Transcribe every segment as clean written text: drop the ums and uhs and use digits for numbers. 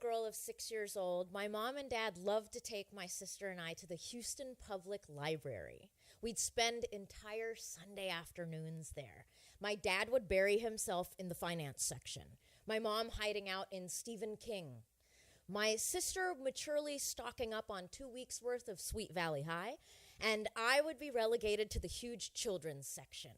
girl of 6 years old, my mom and dad loved to take my sister and I to the Houston Public Library. We'd spend entire Sunday afternoons there. My dad would bury himself in the finance section. My mom hiding out in Stephen King. My sister maturely stocking up on 2 weeks' worth of Sweet Valley High, and I would be relegated to the huge children's section.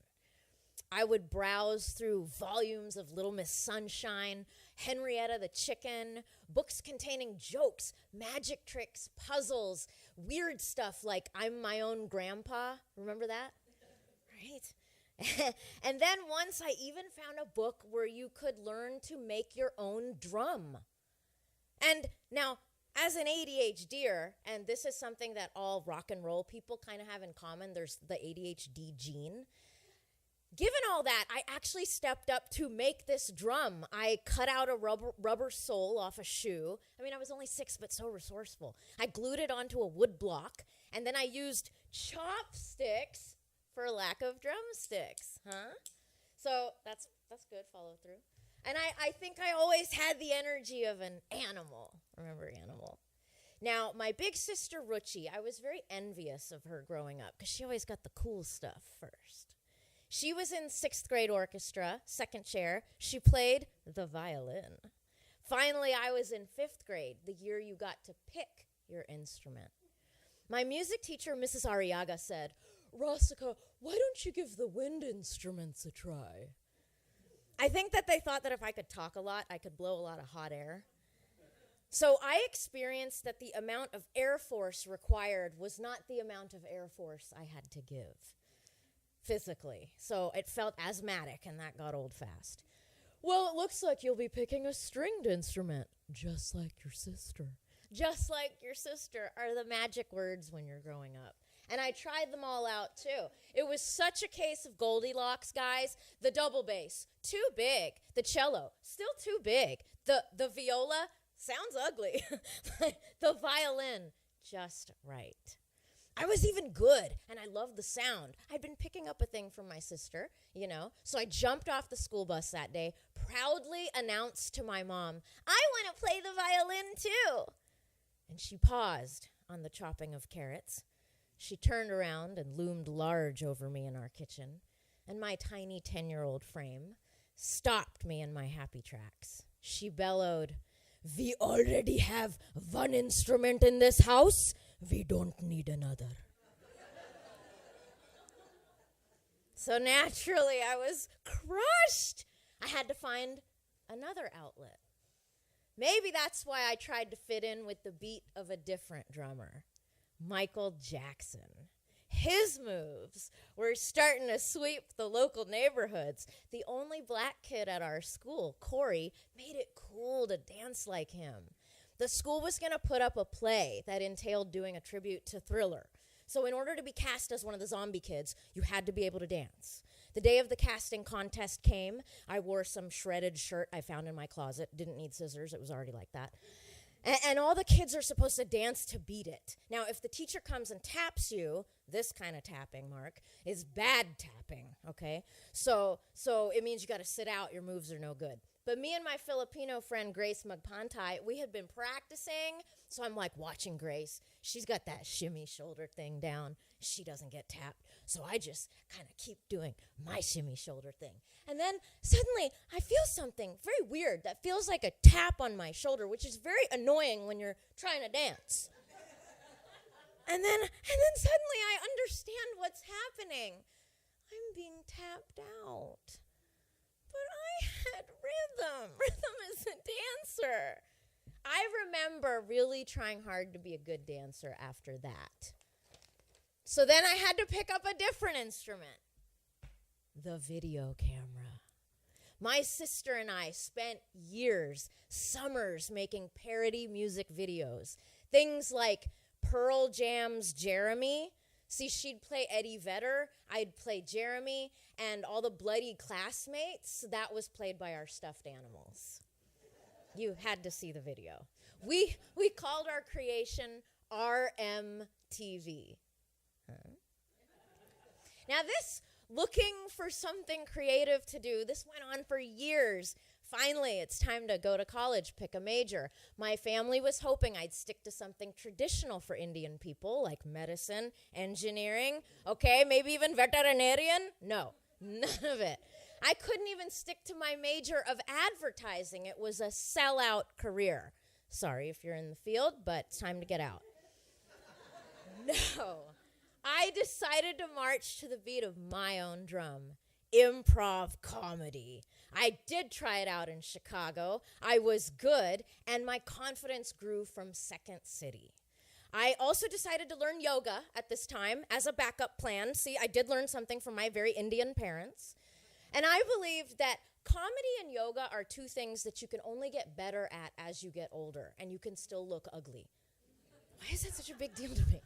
I would browse through volumes of Little Miss Sunshine, Henrietta the Chicken, books containing jokes, magic tricks, puzzles, weird stuff like I'm My Own Grandpa. Remember that? Right? And then once I even found a book where you could learn to make your own drum. And now, as an ADHDer, and this is something that all rock and roll people kind of have in common, there's the ADHD gene. Given all that, I actually stepped up to make this drum. I cut out a rubber sole off a shoe. I mean, I was only 6, but so resourceful. I glued it onto a wood block, and then I used chopsticks for lack of drumsticks, So that's good, follow through. And I think I always had the energy of an animal. Remember animal? Now, my big sister, Ruchi, I was very envious of her growing up because she always got the cool stuff first. She was in 6th grade orchestra, second chair. She played the violin. Finally, I was in 5th grade, the year you got to pick your instrument. My music teacher, Mrs. Arriaga, said, "Rasika, why don't you give the wind instruments a try?" I think that they thought that if I could talk a lot, I could blow a lot of hot air. So I experienced that the amount of air force required was not the amount of air force I had to give physically. So it felt asthmatic, and that got old fast. "Well, it looks like you'll be picking a stringed instrument, just like your sister." Just like your sister are the magic words when you're growing up. And I tried them all out, too. It was such a case of Goldilocks, guys. The double bass, too big. The cello, still too big. The viola, sounds ugly. The violin, just right. I was even good, and I loved the sound. I'd been picking up a thing from my sister, so I jumped off the school bus that day, proudly announced to my mom, "I want to play the violin, too." And she paused on the chopping of carrots. She turned around and loomed large over me in our kitchen, and my tiny 10-year-old frame stopped me in my happy tracks. She bellowed, "We already have one instrument in this house. We don't need another." So naturally, I was crushed. I had to find another outlet. Maybe that's why I tried to fit in with the beat of a different drummer, Michael Jackson. His moves were starting to sweep the local neighborhoods. The only black kid at our school, Corey, made it cool to dance like him. The school was going to put up a play that entailed doing a tribute to Thriller. So in order to be cast as one of the zombie kids, you had to be able to dance. The day of the casting contest came. I wore some shredded shirt I found in my closet. Didn't need scissors. It was already like that. And all the kids are supposed to dance to beat it. Now, if the teacher comes and taps you, this kind of tapping, Mark, is bad tapping, okay? So it means you got to sit out. Your moves are no good. But me and my Filipino friend, Grace Magpantay, we had been practicing, so I'm like watching Grace. She's got that shimmy shoulder thing down. She doesn't get tapped. So I just kind of keep doing my shimmy shoulder thing. And then suddenly I feel something very weird that feels like a tap on my shoulder, which is very annoying when you're trying to dance. And then suddenly I understand what's happening. I'm being tapped out. But I had rhythm. Rhythm is a dancer. I remember really trying hard to be a good dancer after that. So then I had to pick up a different instrument, the video camera. My sister and I spent years, summers, making parody music videos. Things like Pearl Jam's Jeremy. See, she'd play Eddie Vedder, I'd play Jeremy, and all the bloody classmates, that was played by our stuffed animals. You had to see the video. We called our creation RMTV. Now this looking for something creative to do, this went on for years. Finally, it's time to go to college, pick a major. My family was hoping I'd stick to something traditional for Indian people, like medicine, engineering, okay, maybe even veterinarian. No, none of it. I couldn't even stick to my major of advertising. It was a sellout career. Sorry if you're in the field, but it's time to get out. No. I decided to march to the beat of my own drum. Improv comedy. I did try it out in Chicago. I was good, and my confidence grew from Second City. I also decided to learn yoga at this time as a backup plan. See, I did learn something from my very Indian parents. And I believe that comedy and yoga are two things that you can only get better at as you get older, and you can still look ugly. Why is that such a big deal to me?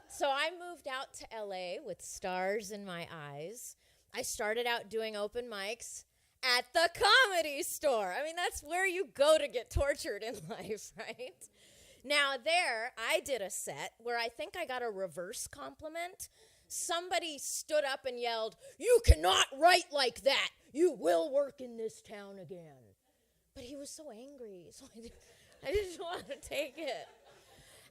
So I moved out to LA with stars in my eyes. I started out doing open mics at the Comedy Store. I mean, that's where you go to get tortured in life, right? Now there, I did a set where I think I got a reverse compliment. Somebody stood up and yelled, "You cannot write like that. You will work in this town again." But he was so angry, so I didn't want to take it.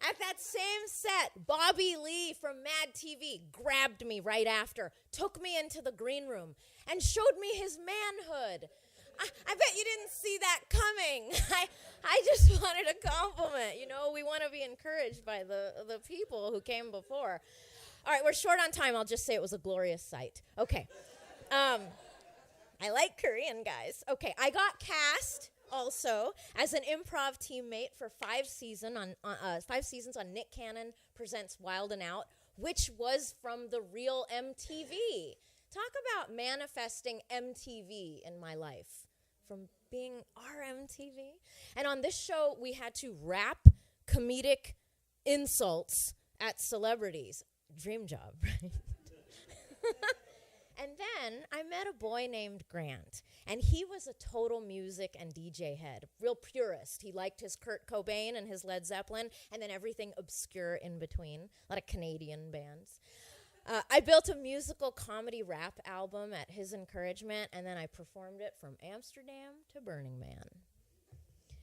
At that same set, Bobby Lee from Mad TV grabbed me right after, took me into the green room, and showed me his manhood. I bet you didn't see that coming. I just wanted a compliment. You know, we want to be encouraged by the people who came before. All right, we're short on time. I'll just say it was a glorious sight. Okay. I like Korean guys. Okay, I got cast also as an improv teammate for 5 seasons on Nick Cannon Presents Wild and Out, which was from the real MTV. Talk about manifesting MTV in my life from being our MTV. And on this show, we had to rap comedic insults at celebrities. Dream job, right? And then I met a boy named Grant, and he was a total music and DJ head, real purist. He liked his Kurt Cobain and his Led Zeppelin, and then everything obscure in between, a lot of Canadian bands. I built a musical comedy rap album at his encouragement, and then I performed it from Amsterdam to Burning Man.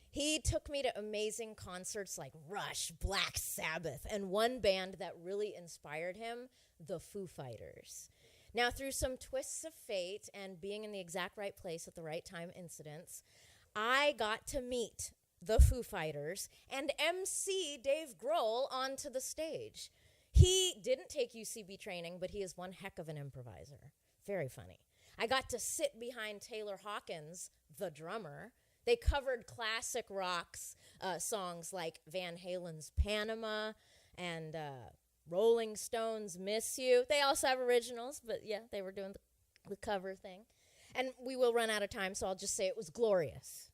He took me to amazing concerts like Rush, Black Sabbath, and one band that really inspired him, the Foo Fighters. Now, through some twists of fate and being in the exact right place at the right time incidents, I got to meet the Foo Fighters and MC Dave Grohl onto the stage. He didn't take UCB training, but he is one heck of an improviser. Very funny. I got to sit behind Taylor Hawkins, the drummer. They covered classic rock songs like Van Halen's Panama and Rolling Stones' Miss You. They also have originals, but yeah, they were doing the cover thing. And we will run out of time, so I'll just say it was glorious.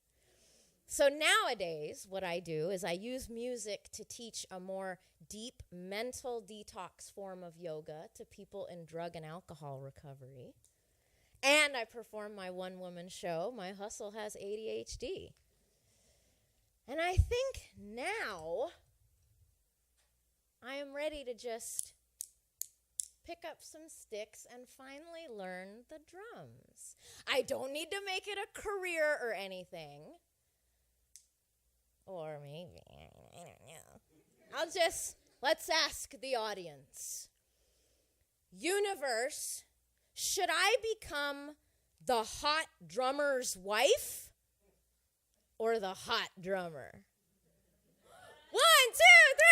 So nowadays, what I do is I use music to teach a more deep mental detox form of yoga to people in drug and alcohol recovery. And I perform my one-woman show, my Hustle Has ADHD. And I think now I am ready to just pick up some sticks and finally learn the drums. I don't need to make it a career or anything. Or maybe, I don't know. Let's ask the audience. Universe, should I become the hot drummer's wife or the hot drummer? 1, 2, 3.